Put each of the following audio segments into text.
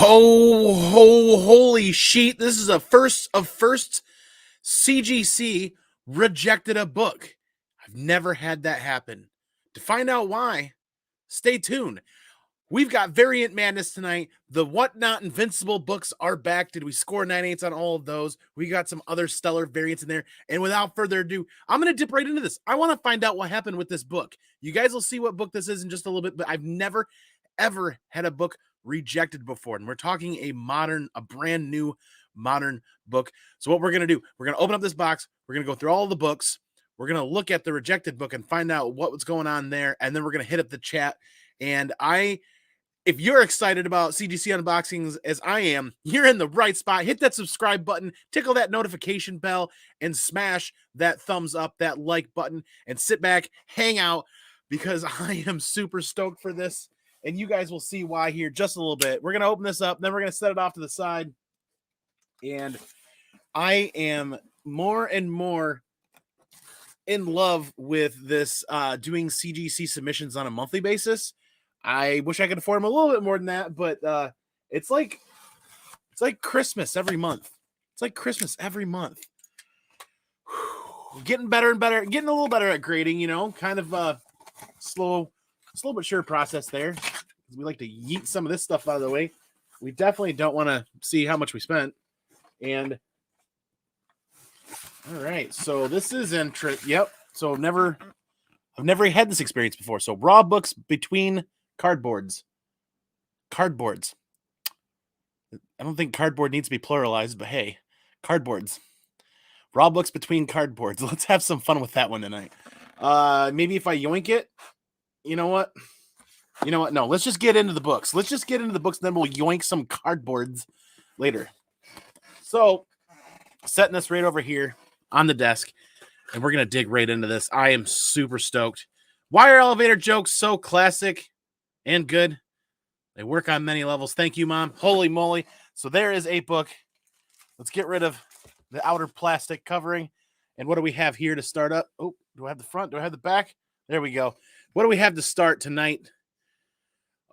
Holy sheet. This is a first CGC rejected a book. I've never had that happen. To find out why, stay tuned. We've got Variant Madness tonight. The Whatnot Invincible books are back. Did we score 9/8 on all of those? We got some other stellar variants in there. And without further ado, I'm going to dip right into this. I want to find out what happened with this book. You guys will see what book this is in just a little bit, but I've never, ever had a book rejected before. And we're talking a brand new modern book. So what we're going to do, we're going to open up this box. We're going to go through all the books. We're going to look at the rejected book and find out what was going on there. And then we're going to hit up the chat. And if you're excited about CGC unboxings as I am, you're in the right spot. Hit that subscribe button, tickle that notification bell, and smash that thumbs up, that like button, and sit back, hang out, because I am super stoked for this. And you guys will see why here just a little bit. We're going to open this up, then we're going to set it off to the side. And I am more and more in love with this doing CGC submissions on a monthly basis. I wish I could afford them a little bit more than that, but it's like Christmas every month. It's like Christmas every month. Getting better and better, getting a little better at grading, kind of slow but sure process there. We like to yeet some of this stuff out of the way. We definitely don't want to see how much we spent. And all right, so this is Yep. So I've never had this experience before. So raw books between cardboards. I don't think cardboard needs to be pluralized, but hey, cardboards. Raw books between cardboards. Let's have some fun with that one tonight. Maybe if I yoink it, you know what? No, let's just get into the books. Then we'll yoink some cardboards later. So, setting this right over here on the desk, and we're going to dig right into this. I am super stoked. Why are elevator jokes so classic and good? They work on many levels. Thank you, Mom. Holy moly. So there is a book. Let's get rid of the outer plastic covering. And what do we have here to start up? Oh, do I have the front? Do I have the back? There we go. What do we have to start tonight?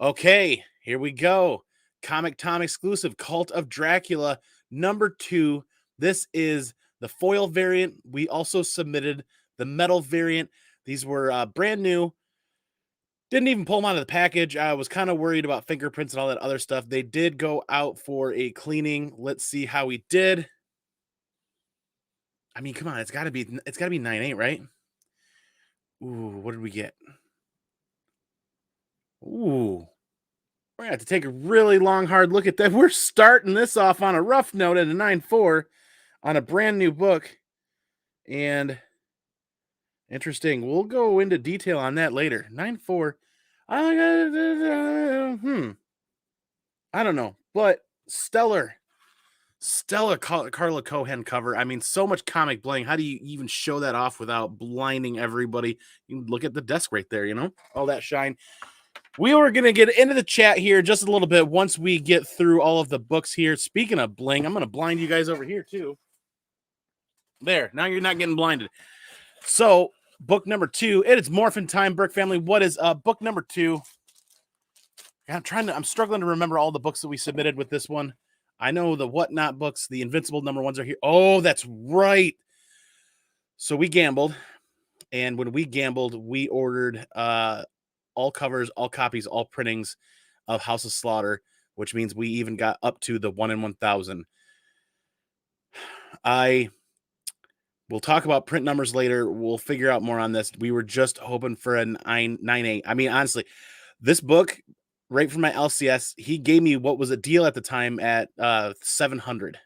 Okay, here we go. Comic Tom exclusive, Cult of Dracula, number 2. This is the foil variant. We also submitted the metal variant. These were brand new. Didn't even pull them out of the package. I was kind of worried about fingerprints and all that other stuff. They did go out for a cleaning. Let's see how we did. I mean, come on, it's got to be 9/8, right? Ooh, what did we get? Ooh. We're going to have to take a really long, hard look at that. We're starting this off on a rough note at a 9/4 on a brand new book. And interesting. We'll go into detail on that later. 9/4. I don't know. But stellar Carla Cohen cover. I mean, so much comic bling. How do you even show that off without blinding everybody? You can look at the desk right there, all that shine. We were going to get into the chat here just a little bit once we get through all of the books here. Speaking of bling, I'm going to blind you guys over here too. There, now you're not getting blinded. So, book number 2, it is Morphin Time, Burke family. What is book number 2? I'm struggling to remember all the books that we submitted with this one. I know the Whatnot books, the Invincible number 1s are here. Oh, that's right. So we gambled, and when we gambled, we ordered all covers, all copies, all printings of House of Slaughter, which means we even got up to the 1 in 1,000. We'll talk about print numbers later. We'll figure out more on this. We were just hoping for a 9/8. I mean, honestly, this book, right from my LCS, he gave me what was a deal at the time at $700.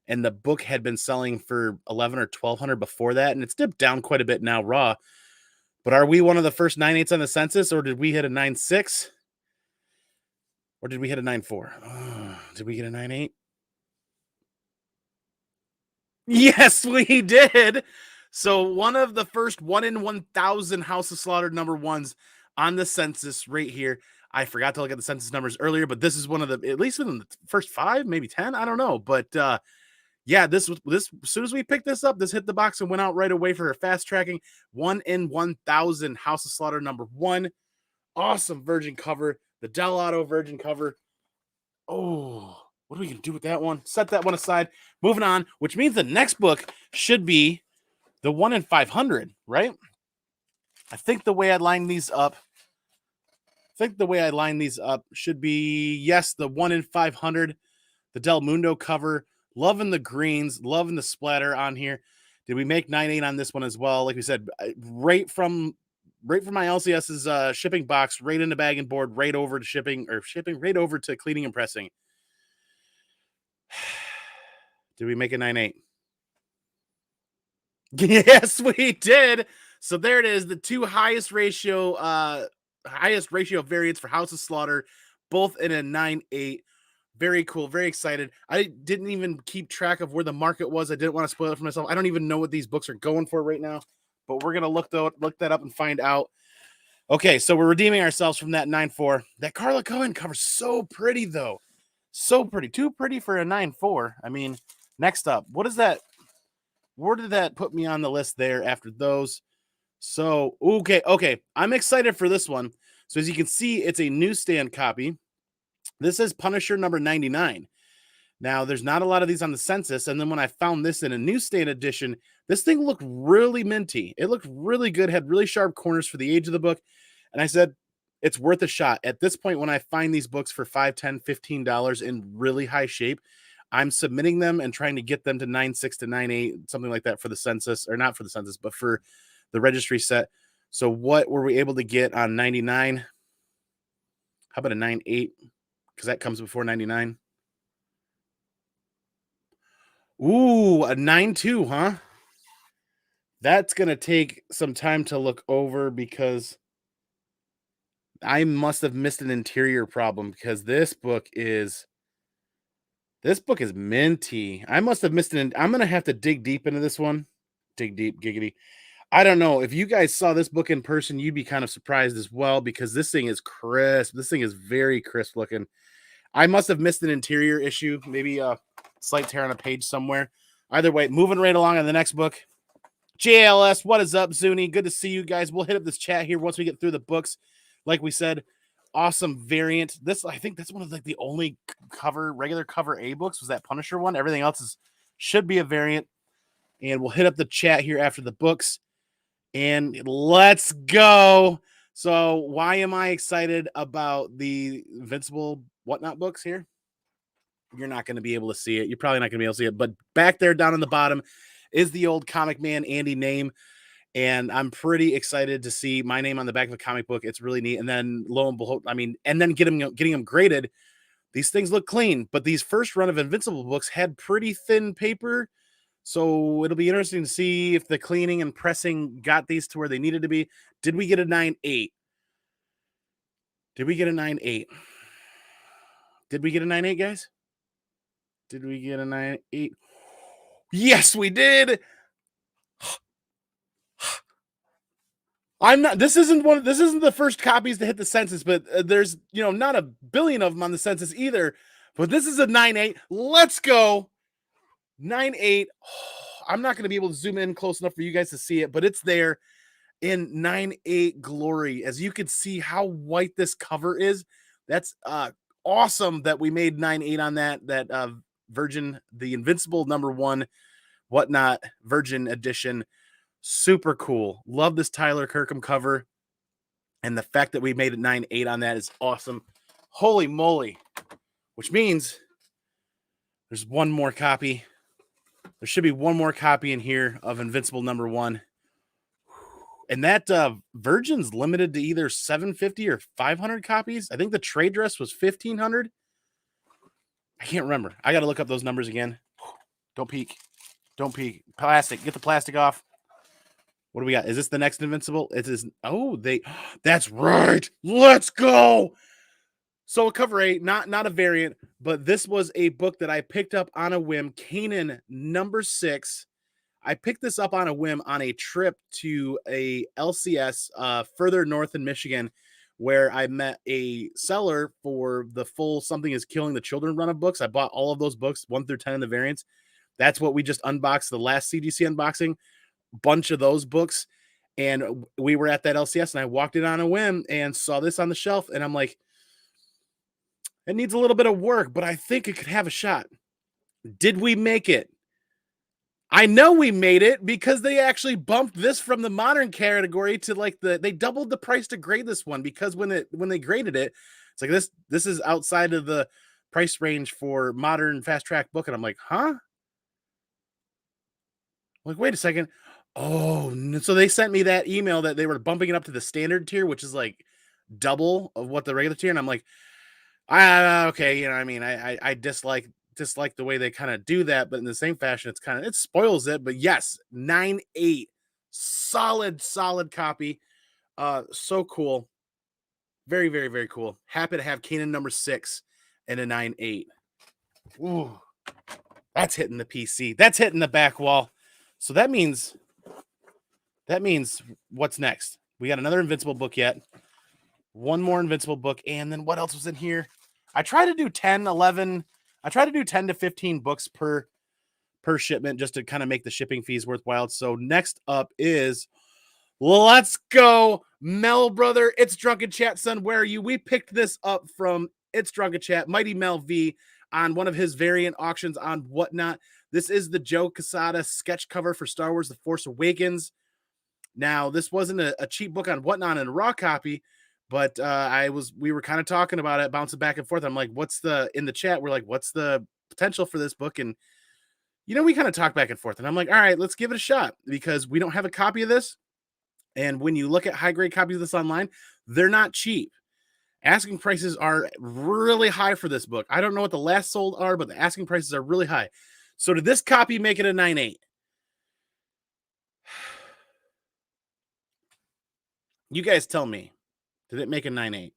And the book had been selling for $1,100 or $1,200 before that. And it's dipped down quite a bit now raw. But are we one of the first 9/8s on the census, or did we hit a 9/6? Or did we hit a 9/4? Did we get a 9/8? Yes, we did. So one of the first 1 in 1,000 House of Slaughter number 1s on the census right here. I forgot to look at the census numbers earlier, but this is one of the, at least within the first 5, maybe 10. I don't know. But yeah, this as soon as we picked this up, this hit the box and went out right away for her fast tracking. 1 in 1,000 House of Slaughter number 1. Awesome virgin cover. The Del Auto virgin cover. Oh, what are we going to do with that one? Set that one aside. Moving on, which means the next book should be the 1 in 500, right? I think the way I line these up, should be, yes, the 1 in 500, the Del Mundo cover. Loving the greens, loving the splatter on here. Did we make 9.8 on this one as well? Like we said, right from my LCS's shipping box, right into bag and board, right over to shipping right over to cleaning and pressing. Did we make a 9.8? Yes, we did. So there it is, the two highest ratio variants for House of Slaughter, both in a 9.8. Very cool, very excited. I didn't even keep track of where the market was. I didn't want to spoil it for myself. I don't even know what these books are going for right now, but we're gonna look that up and find out. Okay, so we're redeeming ourselves from that 9.4. That Carla Cohen cover's so pretty though, so pretty, too pretty for a 9.4. I mean, next up, what is that? Where did that put me on the list there after those? So okay, I'm excited for this one. So as you can see, it's a newsstand copy. This is Punisher number 99. Now, there's not a lot of these on the census. And then when I found this in a newsstand edition, this thing looked really minty. It looked really good, had really sharp corners for the age of the book. And I said, it's worth a shot. At this point, when I find these books for $5, $10, $15 in really high shape, I'm submitting them and trying to get them to 9.6 to 9.8, something like that for the census, or not for the census, but for the registry set. So what were we able to get on 99? How about a 9.8? Because that comes before 99. Ooh, a 9.2, huh? That's going to take some time to look over because I must have missed an interior problem because this book is minty. I must have missed I'm going to have to dig deep into this one. Dig deep, giggity. I don't know. If you guys saw this book in person, you'd be kind of surprised as well because this thing is crisp. This thing is very crisp looking. I must have missed an interior issue, maybe a slight tear on a page somewhere. Either way, moving right along on the next book. JLS, what is up, Zuni? Good to see you guys. We'll hit up this chat here once we get through the books. Like we said, awesome variant. This, I think that's one of like the only regular cover A books was that Punisher one. Everything else should be a variant. And we'll hit up the chat here after the books. And let's go. So why am I excited about the Invincible Whatnot books here? You're not going to be able to see it. You're probably not going to be able to see it. But back there down on the bottom is the old ComicManAndy name. And I'm pretty excited to see my name on the back of a comic book. It's really neat. And then lo and behold, and then getting them graded. These things look clean. But these first run of Invincible books had pretty thin paper. So it'll be interesting to see if the cleaning and pressing got these to where they needed to be. Did we get a 9.8? Did we get a 9.8? Did we get a 9.8, guys? Did we get a 9.8? Yes, we did. This isn't the first copies to hit the census, but there's, not a billion of them on the census either. But this is a 9.8. Let's go. 9.8. I'm not going to be able to zoom in close enough for you guys to see it, but it's there in 9.8 glory. As you can see how white this cover is. That's awesome that we made 9.8 on that Virgin, the Invincible #1 Whatnot Virgin edition. Super cool. Love this Tyler Kirkham cover. And the fact that we made it 9.8 on that is awesome. Holy moly. Which means there's one more copy. There should be one more copy in here of Invincible #1. And that Virgin's limited to either 750 or 500 copies. I think the trade dress was 1,500. I can't remember. I got to look up those numbers again. Don't peek. Don't peek. Plastic. Get the plastic off. What do we got? Is this the next Invincible? It is. Oh, that's right. Let's go. So a cover A, not a variant, but this was a book that I picked up on a whim. Kanan #6. I picked this up on a whim on a trip to a LCS further north in Michigan, where I met a seller for the full Something is Killing the Children run of books. I bought all of those books, 1 through 10 in the variants. That's what we just unboxed, the last CGC unboxing, bunch of those books. And we were at that LCS and I walked in on a whim and saw this on the shelf. And I'm like, It needs a little bit of work, but I think it could have a shot. Did we make it? I know we made it because they actually bumped this from the modern category to like they doubled the price to grade this one, because when they graded it, it's like this is outside of the price range for modern fast track book. And I'm like, huh? Like, wait a second. Oh, so they sent me that email that they were bumping it up to the standard tier, which is like double of what the regular tier. And I'm like, okay, you know, I mean, I dislike the way they kind of do that, but in the same fashion, it spoils it. But yes, 9.8, solid copy. So cool. Very, very, very cool. Happy to have Kanan number 6 and a 9.8. Ooh, that's hitting the PC. That's hitting the back wall. So that means what's next? We got another Invincible book yet. One more Invincible book. And then what else was in here? I try to do 10, 11. I try to do 10 to 15 books per shipment just to kind of make the shipping fees worthwhile. So next up is, let's go, Mel brother. It's Drunken Chat, son. Where are you? We picked this up from It's Drunken Chat, Mighty Mel V, on one of his variant auctions on Whatnot. This is the Joe Quesada sketch cover for Star Wars The Force Awakens. Now, this wasn't a cheap book on Whatnot and a raw copy, but we were kind of talking about it, bouncing back and forth. I'm like, in the chat, we're like, what's the potential for this book? And, you know, we kind of talk back and forth. And I'm like, all right, let's give it a shot, because we don't have a copy of this. And when you look at high grade copies of this online, they're not cheap. Asking prices are really high for this book. I don't know what the last sold are, but the asking prices are really high. So did this copy make it a 9.8? You guys tell me. Did it make a 9.8?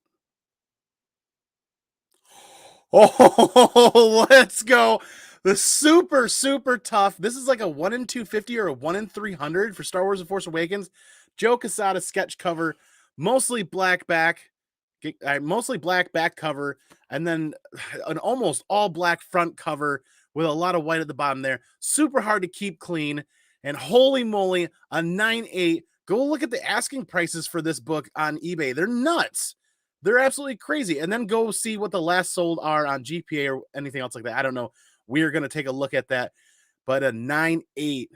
Oh, let's go. The super, super tough. This is like a 1 in 250 or a 1 in 300 for Star Wars The Force Awakens. Joe Quesada sketch cover, mostly black back cover, and then an almost all black front cover with a lot of white at the bottom there. Super hard to keep clean. And holy moly, a 9.8. Go look at the asking prices for this book on eBay. They're nuts. They're absolutely crazy. And then go see what the last sold are on GPA or anything else like that. I don't know. We're going to take a look at that. But a 9.8.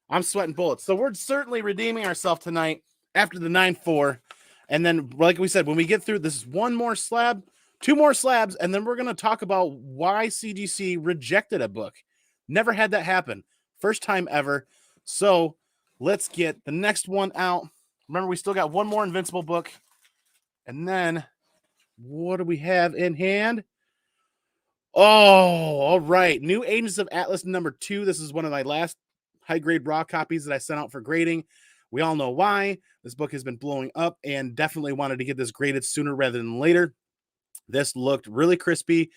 I'm sweating bullets. So we're certainly redeeming ourselves tonight after the 9.4. And then, like we said, when we get through this, one more slab, 2 more slabs, and then we're going to talk about why CGC rejected a book. Never had that happen. First time ever. So let's get the next one out. Remember, we still got one more Invincible book. And then, what do we have in hand? Oh, all right. New Agents of Atlas number 2. This is one of my last high-grade raw copies that I sent out for grading. We all know why. This book has been blowing up, and definitely wanted to get this graded sooner rather than later. This looked really crispy.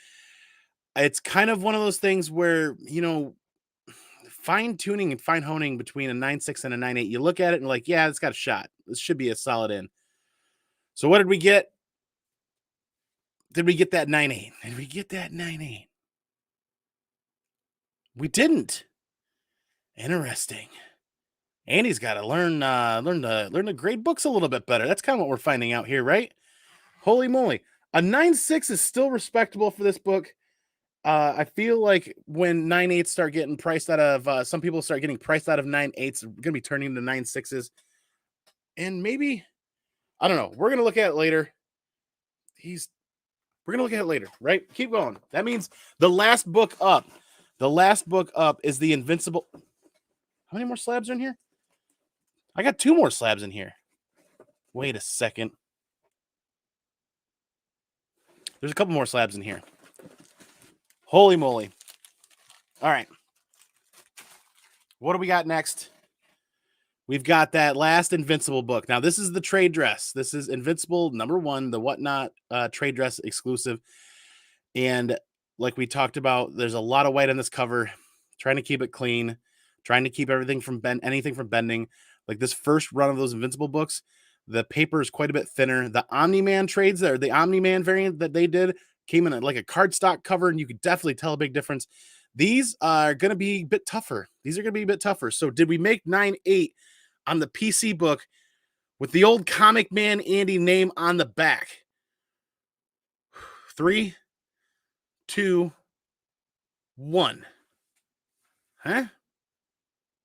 It's kind of one of those things where, you know, fine-tuning and fine-honing between a 9.6 and a 9.8. You look at it and like, yeah, it's got a shot. This should be a solid in. So what did we get? Did we get that 9.8? Did we get that 9.8? We didn't. Interesting. Andy's got to learn to grade books a little bit better. That's kind of what we're finding out here, right? Holy moly. A 9.6 is still respectable for this book. I feel like when 9.8s start getting priced out of, some people start getting priced out of 9.8s, going to be turning into 9.6s. And maybe, I don't know. We're going to look at it later. We're going to look at it later, right? Keep going. That means the last book up is the Invincible. How many more slabs are in here? I got 2 more slabs in here. Wait a second. There's a couple more slabs in here. Holy moly. All right. What do we got next? We've got that last Invincible book. Now, this is the trade dress. This is Invincible number 1, the Whatnot trade dress exclusive. And like we talked about, there's a lot of white on this cover. Trying to keep it clean. Trying to keep everything from anything from bending. Like this first run of those Invincible books, the paper is quite a bit thinner. The Omni-Man trades there, the Omni-Man variant that they did came in like a cardstock cover, and you could definitely tell a big difference. These are going to be a bit tougher. So did we make 9.8 on the PC book with the old ComicManAndy name on the back? 3, 2, 1. Huh?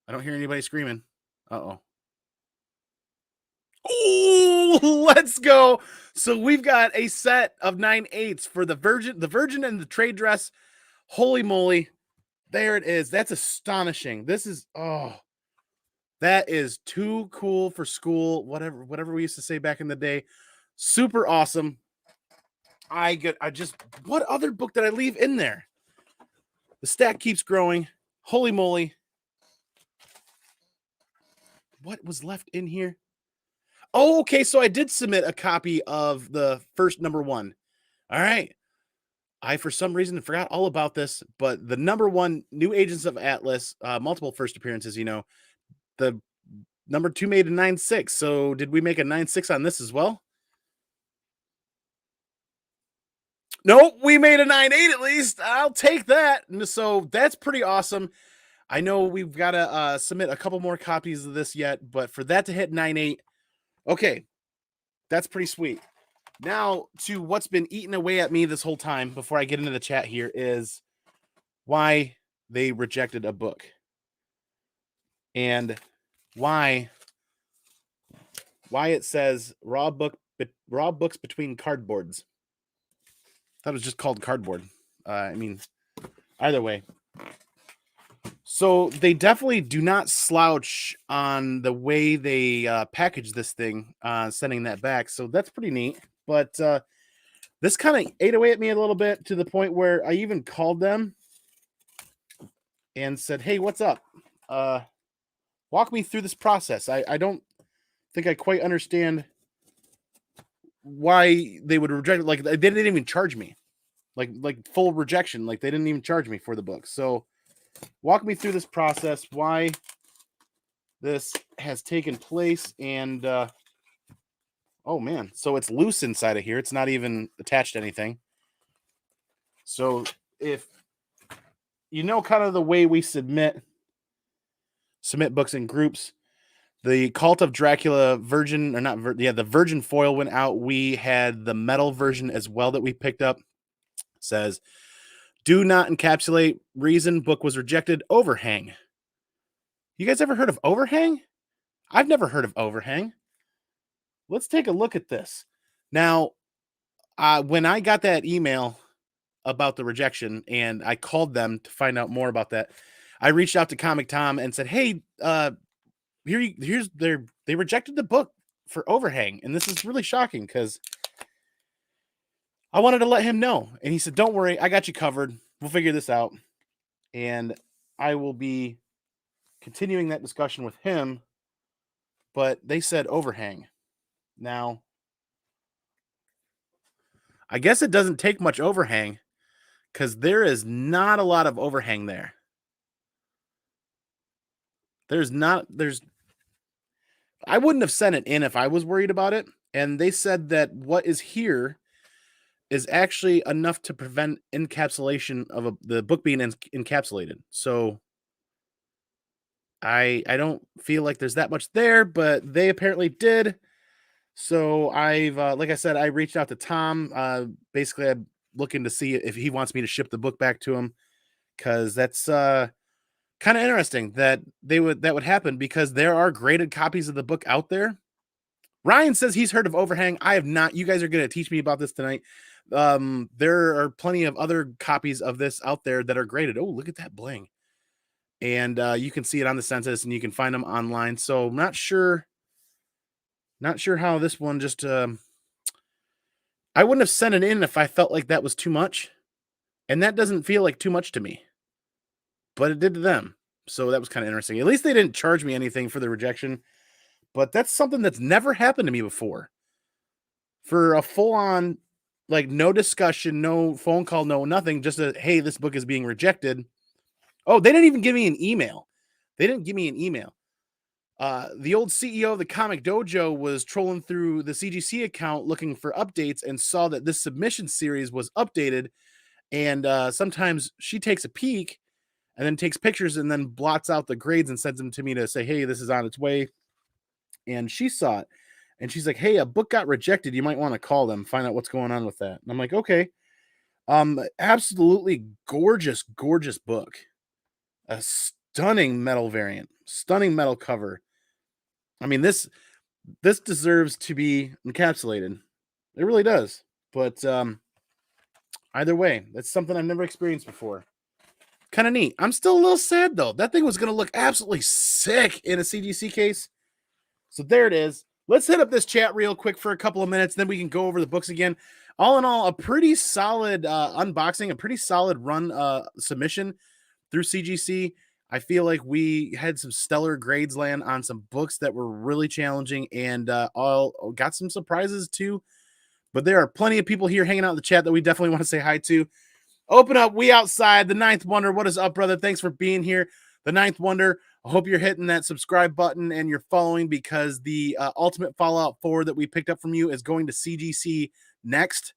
I don't hear anybody screaming. Uh-oh. Oh, let's go. So we've got a set of 9/8 for the Virgin and the trade dress. Holy moly. There it is. That's astonishing. This is, that is too cool for school. Whatever we used to say back in the day. Super awesome. What other book did I leave in there? The stack keeps growing. Holy moly. What was left in here? Oh, okay. So I did submit a copy of the first number 1. All right. I, for some reason, forgot all about this, but the number 1, New Agents of Atlas, multiple first appearances, the number 2 made a 9/6. So did we make a 9/6 on this as well? Nope, we made a 9/8 at least. I'll take that. So that's pretty awesome. I know we've got to submit a couple more copies of this yet, but for that to hit 9/8, okay, that's pretty sweet. Now to what's been eating away at me this whole time before I get into the chat here is why they rejected a book and why it says raw books between cardboards. That was just called cardboard. Either way. So they definitely do not slouch on the way they package this thing, sending that back. So that's pretty neat. But this kind of ate away at me a little bit to the point where I even called them and said, hey, what's up? Walk me through this process. I don't think I quite understand why they would reject it. Like, they didn't even charge me. Like full rejection. Like, they didn't even charge me for the book. So walk me through this process, why this has taken place, and oh man, so it's loose inside of here. It's not even attached to anything. So if you know kind of the way we submit books in groups, the Cult of Dracula the Virgin foil went out. We had the metal version as well that we picked up. It says, do not encapsulate. Reason book was rejected. Overhang. You guys ever heard of overhang? I've never heard of overhang. Let's take a look at this. Now, when I got that email about the rejection and I called them to find out more about that, I reached out to Comic Tom and said, hey, they rejected the book for overhang. And this is really shocking because I wanted to let him know. And he said, don't worry, I got you covered. We'll figure this out. And I will be continuing that discussion with him. But they said overhang. Now, I guess it doesn't take much overhang because there is not a lot of overhang there. I wouldn't have sent it in if I was worried about it. And they said that what is here is actually enough to prevent encapsulation of the book being encapsulated. So I don't feel like there's that much there, but they apparently did. So I've, like I said, I reached out to Tom. Basically, I'm looking to see if he wants me to ship the book back to him, because that's kind of interesting that that would happen, because there are graded copies of the book out there. Ryan says he's heard of overhang. I have not. You guys are going to teach me about this tonight. There are plenty of other copies of this out there that are graded. Oh, look at that bling. And you can see it on the census and you can find them online. So I'm not sure how this one just, I wouldn't have sent it in if I felt like that was too much. And that doesn't feel like too much to me, but it did to them. So that was kind of interesting. At least they didn't charge me anything for the rejection, but that's something that's never happened to me before. For a full on, like, no discussion, no phone call, no nothing, just a, hey, this book is being rejected. Oh, they didn't even give me an email. The old CEO of the Comic Dojo was trolling through the CGC account looking for updates and saw that this submission series was updated. And sometimes she takes a peek and then takes pictures and then blots out the grades and sends them to me to say, hey, this is on its way. And she saw it and she's like, hey, a book got rejected. You might want to call them, find out what's going on with that. And I'm like, okay. Absolutely gorgeous, gorgeous book. A stunning metal variant, stunning metal cover. I mean, this deserves to be encapsulated. It really does. But either way, that's something I've never experienced before. Kind of neat. I'm still a little sad though. That thing was going to look absolutely sick in a CGC case. So there it is. Let's hit up this chat real quick for a couple of minutes, then we can go over the books again. All in all, a pretty solid unboxing, a pretty solid run submission through CGC. I feel like we had some stellar grades land on some books that were really challenging, and all got some surprises too. But there are plenty of people here hanging out in the chat that we definitely want to say hi to. Open up, we outside. The Ninth Wonder, what is up, brother? Thanks for being here. The Ninth Wonder, I hope you're hitting that subscribe button and you're following, because the Ultimate Fallout 4 that we picked up from you is going to CGC next.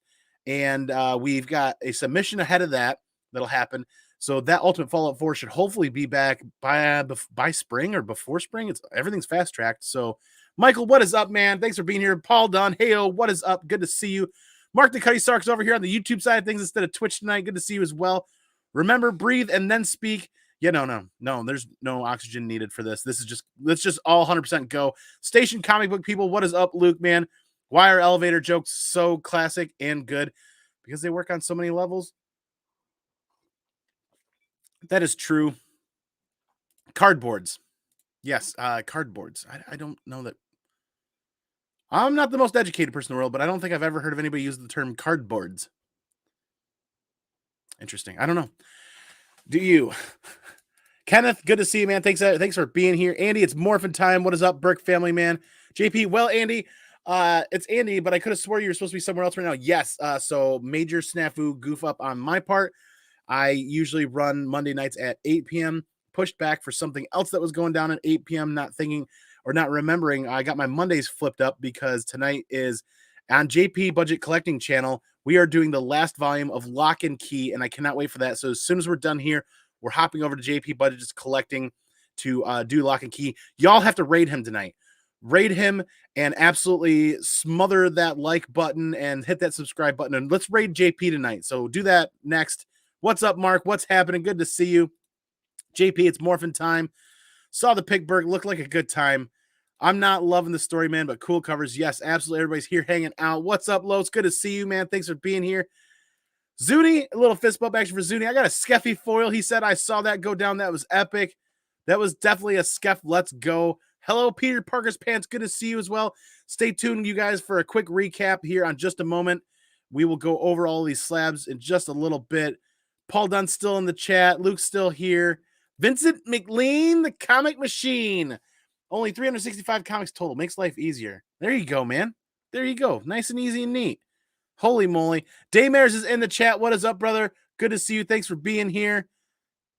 And we've got a submission ahead of that that'll happen. So that Ultimate Fallout 4 should hopefully be back by spring or before spring. Everything's fast tracked. So Michael, what is up, man? Thanks for being here. Paul Dunn, heyo, what is up? Good to see you. Mark the Cuddy Starks over here on the YouTube side of things instead of Twitch tonight. Good to see you as well. Remember, breathe and then speak. Yeah, no. There's no oxygen needed for this. This is just, let's just all 100% go. Station comic book people, what is up, Luke, man? Why are elevator jokes so classic and good? Because they work on so many levels. That is true. Cardboards. Yes, cardboards. I don't know that. I'm not the most educated person in the world, but I don't think I've ever heard of anybody use the term cardboards. Interesting. I don't know. Do you? Kenneth, good to see you, man. Thanks for being here. Andy, it's morphin' time. What is up, Burke family, man? JP, well, Andy, it's Andy, but I could have swore you were supposed to be somewhere else right now. Yes, so major snafu goof up on my part. I usually run Monday nights at 8 p.m., pushed back for something else that was going down at 8 p.m., not thinking or not remembering. I got my Mondays flipped up because tonight is on JP Budget Collecting channel. We are doing the last volume of Lock and Key, and I cannot wait for that. So as soon as we're done here, we're hopping over to JP Budget just Collecting to do Lock and Key. Y'all have to raid him tonight. Raid him and absolutely smother that like button and hit that subscribe button. And let's raid JP tonight. So do that next. What's up, Mark? What's happening? Good to see you. JP, it's morphin' time. Saw the Pigberg. Looked like a good time. I'm not loving the story, man, but cool covers. Yes, absolutely. Everybody's here hanging out. What's up, Lo? It's good to see you, man. Thanks for being here. Zuni, a little fist bump action for Zuni. I got a Skeffy foil. He said I saw that go down. That was epic. That was definitely a Skeff. Let's go. Hello, Peter Parker's Pants. Good to see you as well. Stay tuned, you guys, for a quick recap here on just a moment. We will go over all these slabs in just a little bit. Paul Dunn's still in the chat. Luke's still here. Vincent McLean, the comic machine. Only 365 comics total. Makes life easier. There you go, man. There you go. Nice and easy and neat. Holy moly. Daymares is in the chat. What is up, brother? Good to see you. Thanks for being here.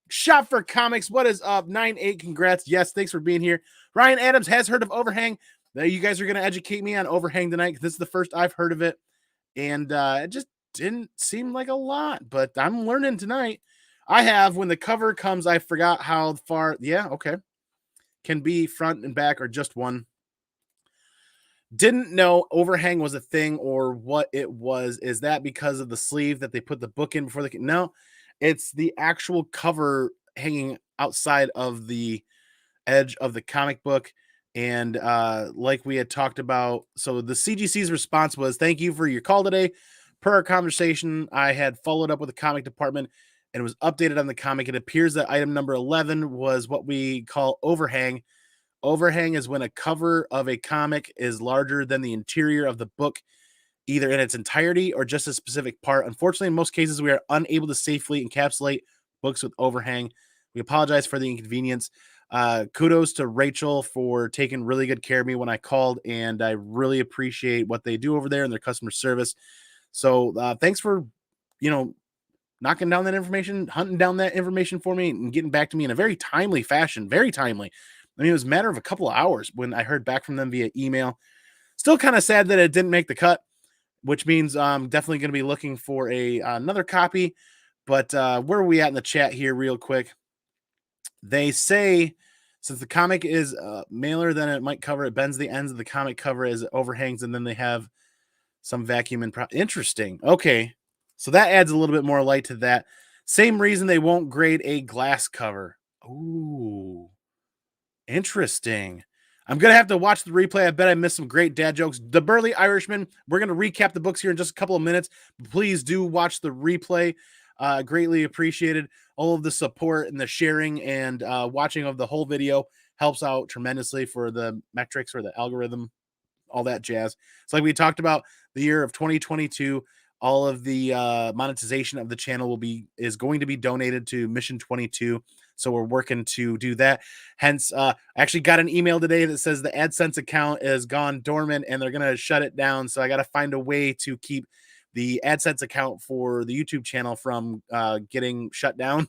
Shop for Comics. What is up? 9-8. Congrats. Yes, thanks for being here. Ryan Adams has heard of Overhang. Now you guys are going to educate me on Overhang tonight, because this is the first I've heard of it. And it just didn't seem like a lot, but I'm learning tonight. I have, when the cover comes, I forgot how far. Yeah, okay. Can be front and back or just one. Didn't know Overhang was a thing or what it was. Is that because of the sleeve that they put the book in before no, it's the actual cover hanging outside of the edge of the comic book. And like we had talked about, so the CGC's response was, thank you for your call today. Per our conversation, I had followed up with the comic department and it was updated on the comic. It appears that item number 11 was what we call overhang. Overhang is when a cover of a comic is larger than the interior of the book, either in its entirety or just a specific part. Unfortunately, in most cases, we are unable to safely encapsulate books with overhang. We apologize for the inconvenience. Kudos to Rachel for taking really good care of me when I called, and I really appreciate what they do over there and their customer service. So thanks for, knocking down that information, hunting down that information for me, and getting back to me in a very timely fashion. Very timely. I mean, it was a matter of a couple of hours when I heard back from them via email. Still kind of sad that it didn't make the cut, which means I'm definitely going to be looking for another copy. But where are we at in the chat here real quick? They say, since the comic is mailer than it might cover, it bends the ends of the comic cover as it overhangs, and then they have some vacuum and interesting. Okay. So that adds a little bit more light to that. Same reason they won't grade a glass cover. Ooh, interesting. I'm going to have to watch the replay. I bet I missed some great dad jokes. The Burly Irishman, we're going to recap the books here in just a couple of minutes. Please do watch the replay. Greatly appreciated. All of the support and the sharing and watching of the whole video helps out tremendously for the metrics or the algorithm, all that jazz. It's like we talked about the year of 2022. All of the monetization of the channel is going to be donated to Mission 22. So we're working to do that. Hence, I actually got an email today that says the AdSense account is gone dormant and they're going to shut it down. So I got to find a way to keep the AdSense account for the YouTube channel from getting shut down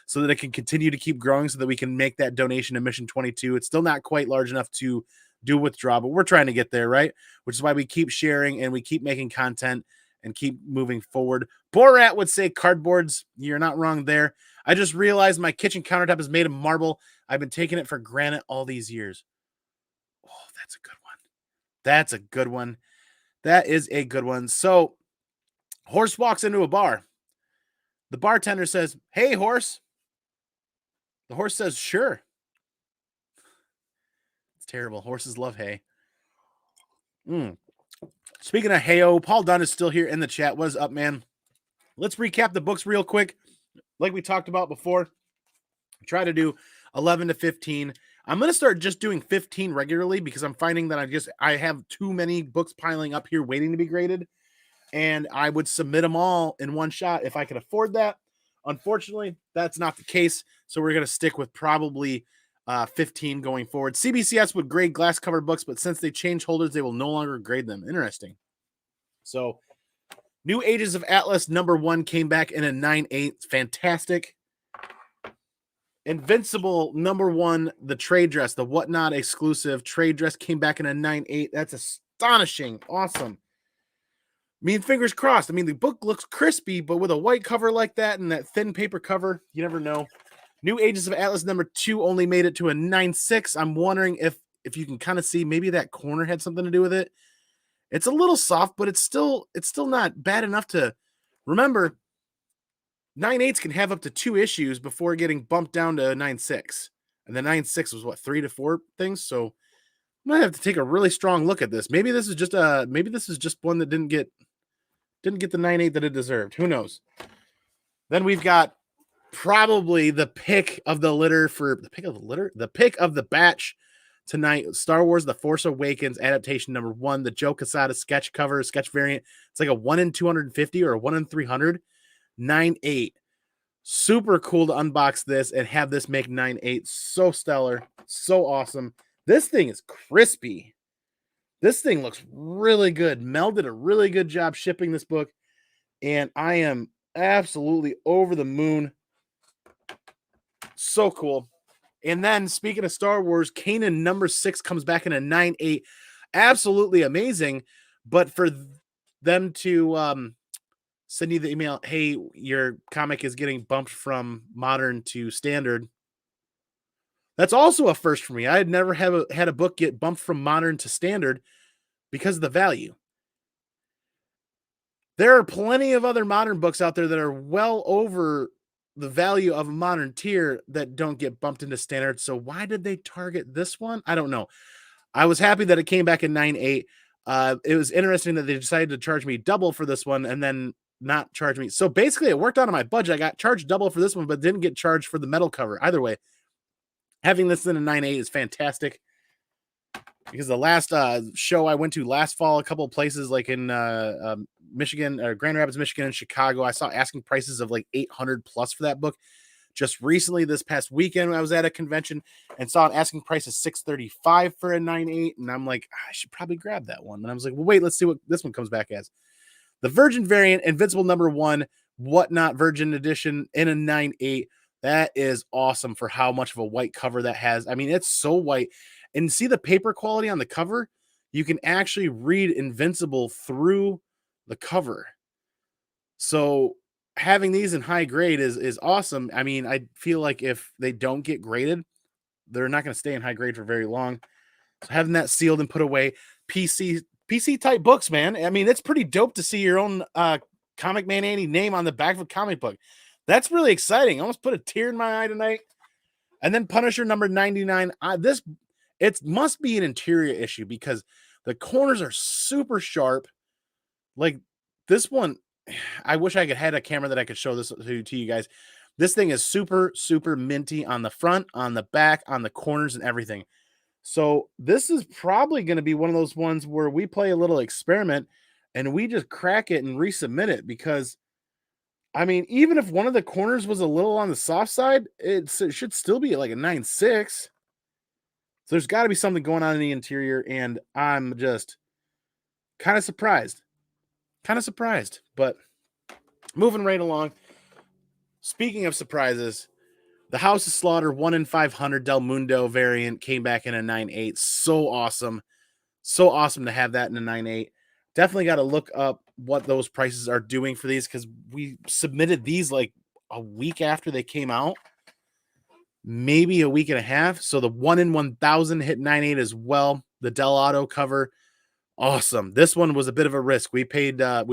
so that it can continue to keep growing so that we can make that donation to Mission 22. It's still not quite large enough to do withdraw, but we're trying to get there, right? Which is why we keep sharing and we keep making content and keep moving forward. Borat would say cardboards. You're not wrong there. I just realized my kitchen countertop is made of marble. I've been taking it for granted all these years. Oh, that's a good one. That's a good one. That is a good one. So, Horse walks into a bar. The bartender says, "Hey, horse." The horse says, "Sure." It's terrible. Horses love hay. Speaking of Heyo, Paul Dunn is still here in the chat. What is up, man? Let's recap the books real quick. Like we talked about before, try to do 11 to 15. I'm going to start just doing 15 regularly because I'm finding that I have too many books piling up here waiting to be graded, and I would submit them all in one shot if I could afford that. Unfortunately, that's not the case, so we're going to stick with probably 15 going forward. CBCS would grade glass cover books, but since they change holders, they will no longer grade them. Interesting. So, New Ages of Atlas #1 came back in a 9.8. Fantastic. Invincible #1, the trade dress, the Whatnot exclusive trade dress came back in a 9.8. That's astonishing. Awesome. I mean, fingers crossed. I mean, the book looks crispy, but with a white cover like that and that thin paper cover, you never know. New Ages of Atlas #2 only made it to a 9.6. I'm wondering if you can kind of see maybe that corner had something to do with it. It's a little soft, but it's still not bad enough to remember. 9.8s can have up to 2 issues before getting bumped down to 9.6. And the 9.6 was what, 3 to 4 things? So I might have to take a really strong look at this. Maybe this is just one that didn't get the 9.8 that it deserved. Who knows? Then we've got probably the pick of the batch tonight. Star Wars The Force Awakens adaptation #1, the Joe Quesada sketch variant. It's like a 1 in 250 or a 1 in 300. 9.8. Super cool to unbox this and have this make 9.8. So stellar, so awesome. This thing is crispy. This thing looks really good. Mel did a really good job shipping this book, and I am absolutely over the moon. So cool. And then, speaking of Star Wars, Kanan #6 comes back in a 9.8. Absolutely amazing. But for them to send you the email, "Hey, your comic is getting bumped from modern to standard," that's also a first for me. I had never had a book get bumped from modern to standard because of the value. There are plenty of other modern books out there that are well over the value of a modern tier that don't get bumped into standard. So why did they target this one? I don't know. I was happy that it came back in 9.8. It was interesting that they decided to charge me double for this one and then not charge me. So basically it worked out on my budget. I got charged double for this one, but didn't get charged for the metal cover. Either way, having this in a 9.8 is fantastic. Because the last show I went to last fall, a couple of places like in Michigan or Grand Rapids, Michigan, and Chicago, I saw asking prices of like 800 plus for that book. Just recently, this past weekend, I was at a convention and saw an asking price of $635 for a 9.8, and I'm like, I should probably grab that one. And I was like, well, wait, let's see what this one comes back as. The Virgin variant, Invincible #1, Whatnot Virgin Edition in a 9.8. That is awesome for how much of a white cover that has. I mean, it's so white. And see the paper quality on the cover? You can actually read Invincible through the cover. So having these in high grade is awesome. I mean, I feel like if they don't get graded, they're not going to stay in high grade for very long. So having that sealed and put away, PC type books, man. I mean, it's pretty dope to see your own ComicManAndy name on the back of a comic book. That's really exciting. I almost put a tear in my eye tonight. And then Punisher number 99. It must be an interior issue because the corners are super sharp. Like this one, I wish I could had a camera that I could show this to you guys. This thing is super, super minty on the front, on the back, on the corners, and everything. So this is probably going to be one of those ones where we play a little experiment and we just crack it and resubmit it because, I mean, even if one of the corners was a little on the soft side, it should still be like a 9.6. So there's got to be something going on in the interior, and I'm just kind of surprised. But moving right along. Speaking of surprises, the House of Slaughter 1 in 500 Del Mundo variant came back in a 9.8. So awesome. So awesome to have that in a 9.8. Definitely got to look up what those prices are doing for these because we submitted these like a week after they came out. Maybe a week and a half. So the 1 in 1,000 hit 9.8 as well. The Del Auto cover. Awesome. This one was a bit of a risk. We paid the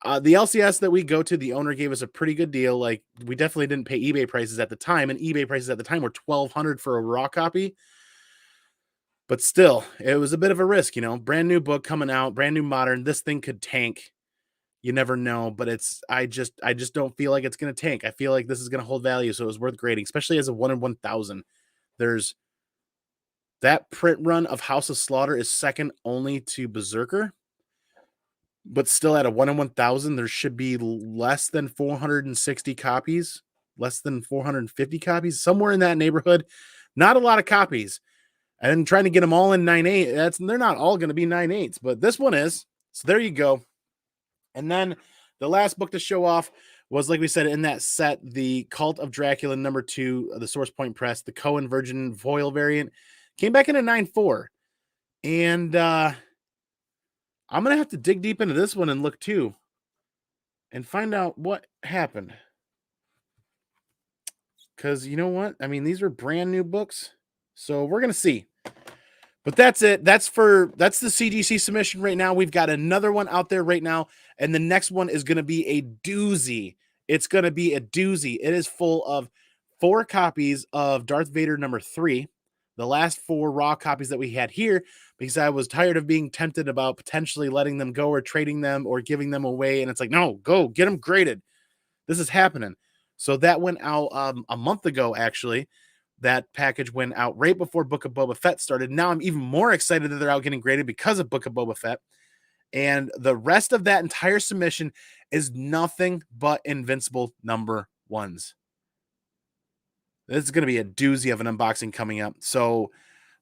LCS that we go to, the owner gave us a pretty good deal. Like we definitely didn't pay eBay prices at the time, and eBay prices at the time were $1,200 for a raw copy. But still, it was a bit of a risk, brand new book coming out, brand new modern. This thing could tank. You never know, but I just don't feel like it's going to tank. I feel like this is going to hold value, so it was worth grading, especially as a 1 in 1,000. There's that print run of House of Slaughter is second only to Berserker. But still at a 1 in 1,000, there should be less than 460 copies, less than 450 copies, somewhere in that neighborhood. Not a lot of copies. And trying to get them all in 9.8, they're not all going to be 9.8s, but this one is. So there you go. And then the last book to show off was, like we said, in that set, the Cult of Dracula number 2, the Source Point Press, the Cohen Virgin Foil variant, came back in a 9.4. And I'm going to have to dig deep into this one and look too and find out what happened. Because you know what? I mean, these are brand new books. So we're going to see. But that's it. That's the CGC submission right now. We've got another one out there right now. And the next one is going to be a doozy. It's going to be a doozy. It is full of 4 copies of Darth Vader number 3. The last 4 raw copies that we had here, because I was tired of being tempted about potentially letting them go or trading them or giving them away. And it's like, no, go get them graded. This is happening. So that went out a month ago, actually. That package went out right before Book of Boba Fett started. Now I'm even more excited that they're out getting graded because of Book of Boba Fett. And the rest of that entire submission is nothing but Invincible number 1s. This is going to be a doozy of an unboxing coming up. So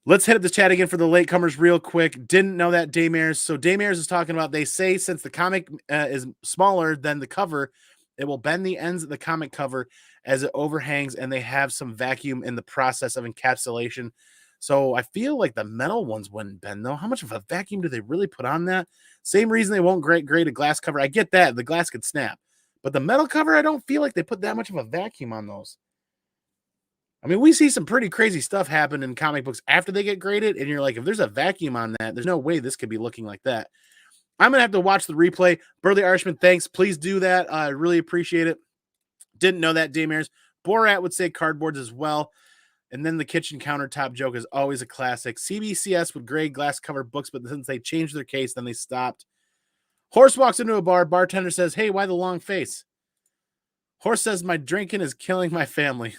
let's hit up the chat again for the latecomers real quick. Didn't know that, Daymares. So Daymares is talking about, they say since the comic is smaller than the cover, it will bend the ends of the comic cover as it overhangs, and they have some vacuum in the process of encapsulation. So I feel like the metal ones wouldn't bend, though. How much of a vacuum do they really put on that? Same reason they won't grade a glass cover. I get that. The glass could snap. But the metal cover, I don't feel like they put that much of a vacuum on those. I mean, we see some pretty crazy stuff happen in comic books after they get graded, and you're like, if there's a vacuum on that, there's no way this could be looking like that. I'm going to have to watch the replay. Burley Irishman, thanks. Please do that. I really appreciate it. Didn't know that, Daymares. Borat would say cardboards as well. And then the kitchen countertop joke is always a classic. CBCS would grade glass cover books, but since they changed their case, then they stopped. Horse walks into a bar. Bartender says, hey, why the long face? Horse says, my drinking is killing my family.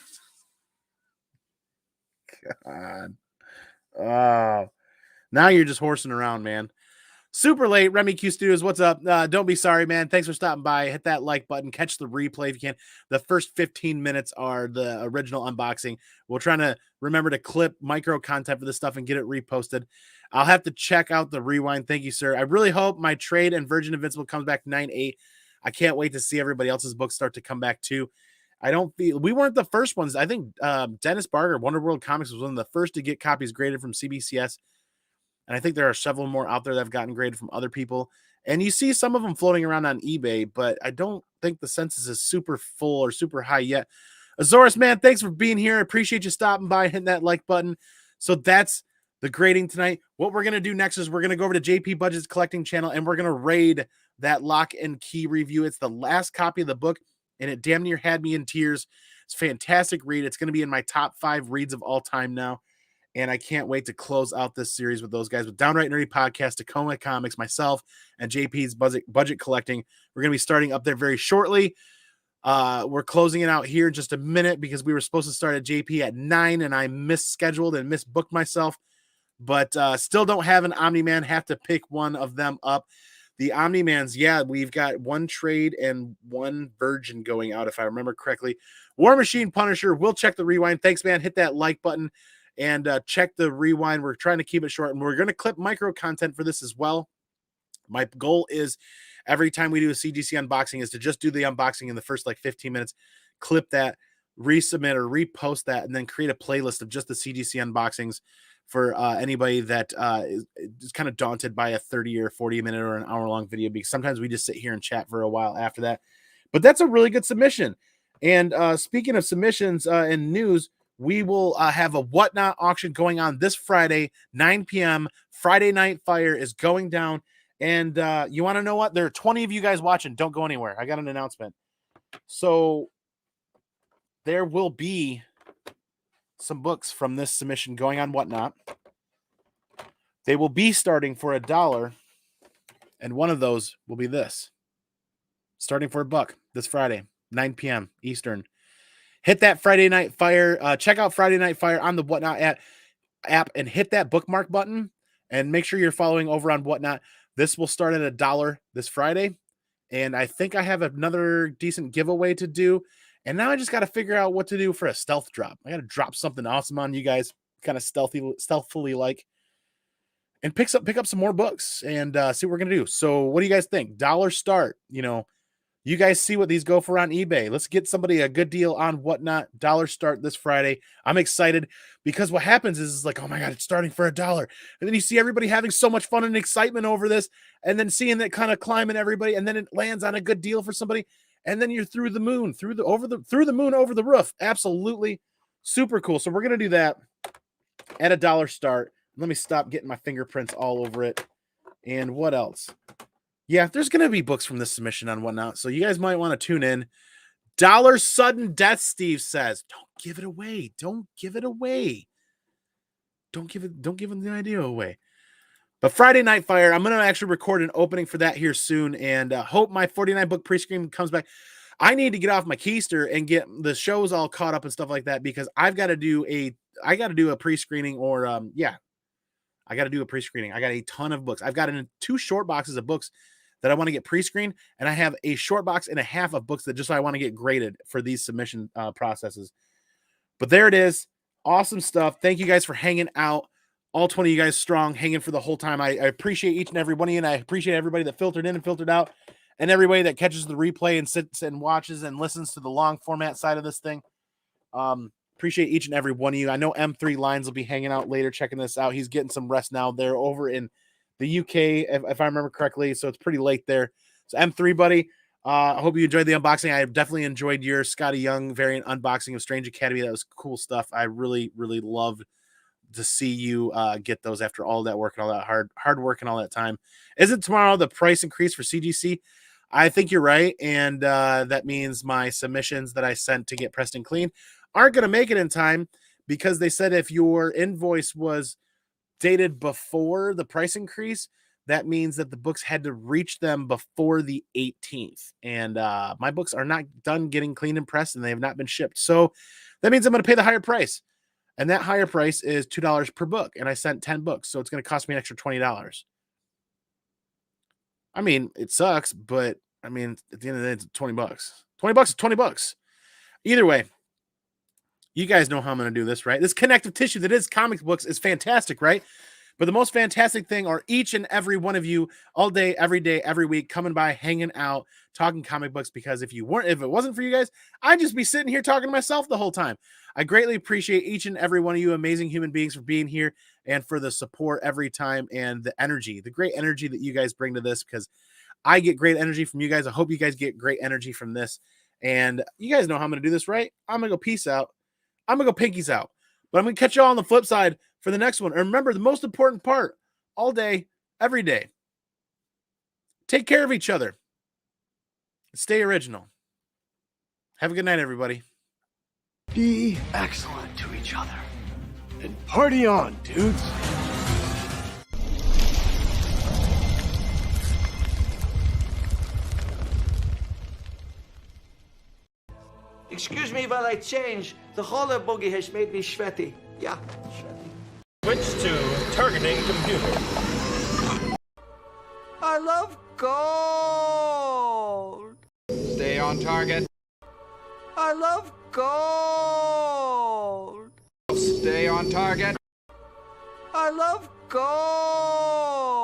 God. Oh, now you're just horsing around, man. Super late. Remy Q Studios, what's up? Don't be sorry, man. Thanks for stopping by. Hit that like button. Catch the replay if you can. The first 15 minutes are the original unboxing. We're trying to remember to clip micro content for this stuff and get it reposted. I'll have to check out the rewind. Thank you, sir. I really hope my trade and Virgin Invincible comes back 9.8. I can't wait to see everybody else's books start to come back too. I don't feel we weren't the first ones. I think Dennis Barger, Wonder World Comics, was one of the first to get copies graded from CBCS. And I think there are several more out there that have gotten graded from other people. And you see some of them floating around on eBay, but I don't think the census is super full or super high yet. Azorus, man, thanks for being here. I appreciate you stopping by and hitting that like button. So that's the grading tonight. What we're going to do next is we're going to go over to JP Budget's collecting channel, and we're going to raid that Lock and Key review. It's the last copy of the book, and it damn near had me in tears. It's a fantastic read. It's going to be in my top 5 reads of all time now. And I can't wait to close out this series with those guys with Downright Nerdy Podcast, Tacoma Comics, myself, and JP's Budget Collecting. We're going to be starting up there very shortly. We're closing it out here in just a minute because we were supposed to start at JP at 9 and I misscheduled and misbooked myself. But still don't have an Omni-Man. Have to pick one of them up. The Omni-Mans, yeah, we've got one trade and one Virgin going out, if I remember correctly. War Machine Punisher, we'll check the rewind. Thanks, man. Hit that like button and check the rewind. We're trying to keep it short, and we're going to clip micro content for this as well. My goal is every time we do a CGC unboxing is to just do the unboxing in the first like 15 minutes, clip that, resubmit or repost that, and then create a playlist of just the CGC unboxings for anybody that is kind of daunted by a 30 or 40 minute or an hour long video, because sometimes we just sit here and chat for a while after that. But that's a really good submission. And speaking of submissions and news, we will have a Whatnot auction going on this Friday, 9 p.m. Friday Night Fire is going down. And you want to know what? There are 20 of you guys watching. Don't go anywhere. I got an announcement. So there will be some books from this submission going on Whatnot. They will be starting for $1. And one of those will be this. Starting for $1 this Friday, 9 p.m. Eastern. Hit that Friday Night Fire. Check out Friday Night Fire on the Whatnot app and hit that bookmark button. And make sure you're following over on Whatnot. This will start at $1 this Friday. And I think I have another decent giveaway to do. And now I just got to figure out what to do for a stealth drop. I got to drop something awesome on you guys, kind of stealthily like. And pick up some more books and see what we're going to do. So what do you guys think? $1 start, you guys see what these go for on eBay. Let's get somebody a good deal on Whatnot. $1 start this Friday. I'm excited because what happens is like, oh my God, it's starting for $1. And then you see everybody having so much fun and excitement over this, and then seeing that kind of climbing everybody, and then it lands on a good deal for somebody, and then you're through the moon, through the moon over the roof. Absolutely super cool. So we're gonna do that at $1 start. Let me stop getting my fingerprints all over it. And what else? Yeah, there's going to be books from this submission on Whatnot, so you guys might want to tune in. $1 sudden death, Steve says. Don't give it away. Don't give it away. Don't give the idea away. But Friday Night Fire, I'm going to actually record an opening for that here soon, and hope my 49 book pre-screen comes back. I need to get off my keister and get the shows all caught up and stuff like that, because I've got to do a pre-screening, or I got to do a pre-screening. I got a ton of books. I've got 2 short boxes of books that I want to get pre-screened, and I have a short box and a half of books that just I want to get graded for these submission processes. But there it is. Awesome stuff. Thank you guys for hanging out. All 20 of you guys strong, hanging for the whole time. I appreciate each and every one of you, and I appreciate everybody that filtered in and filtered out, and everybody that catches the replay and sits and watches and listens to the long format side of this thing. Appreciate each and every one of you. I know M3 Lines will be hanging out later, checking this out. He's getting some rest now. They're over in the UK, if I remember correctly, so it's pretty late there. So M3, buddy, I hope you enjoyed the unboxing. I definitely enjoyed your Scotty Young variant unboxing of Strange Academy. That was cool stuff. I really, really loved to see you get those after all that work and all that hard work and all that time. Isn't tomorrow the price increase for CGC? I think you're right, and that means my submissions that I sent to get pressed and clean aren't going to make it in time, because they said if your invoice was dated before the price increase, that means that the books had to reach them before the 18th. And my books are not done getting cleaned and pressed, and they have not been shipped. So that means I'm going to pay the higher price. And that higher price is $2 per book. And I sent 10 books, so it's going to cost me an extra $20. I mean, it sucks, but I mean, at the end of the day, it's $20. $20 is $20. Either way, you guys know how I'm going to do this, right? This connective tissue that is comic books is fantastic, right? But the most fantastic thing are each and every one of you all day, every week, coming by, hanging out, talking comic books, because if it wasn't for you guys, I'd just be sitting here talking to myself the whole time. I greatly appreciate each and every one of you amazing human beings for being here and for the support every time, and the energy, the great energy that you guys bring to this, because I get great energy from you guys. I hope you guys get great energy from this. And you guys know how I'm going to do this, right? I'm going to go peace out. I'm going to go pinkies out. But I'm going to catch y'all on the flip side for the next one. And remember, the most important part, all day, every day, Take care of each other. Stay original. Have a good night, everybody. Be excellent to each other. And party on, dudes. Excuse me while I change. The holler boogie has made me sweaty. Yeah, sweaty. Switch to targeting computer. I love gold. Stay on target. I love gold. Stay on target. I love gold.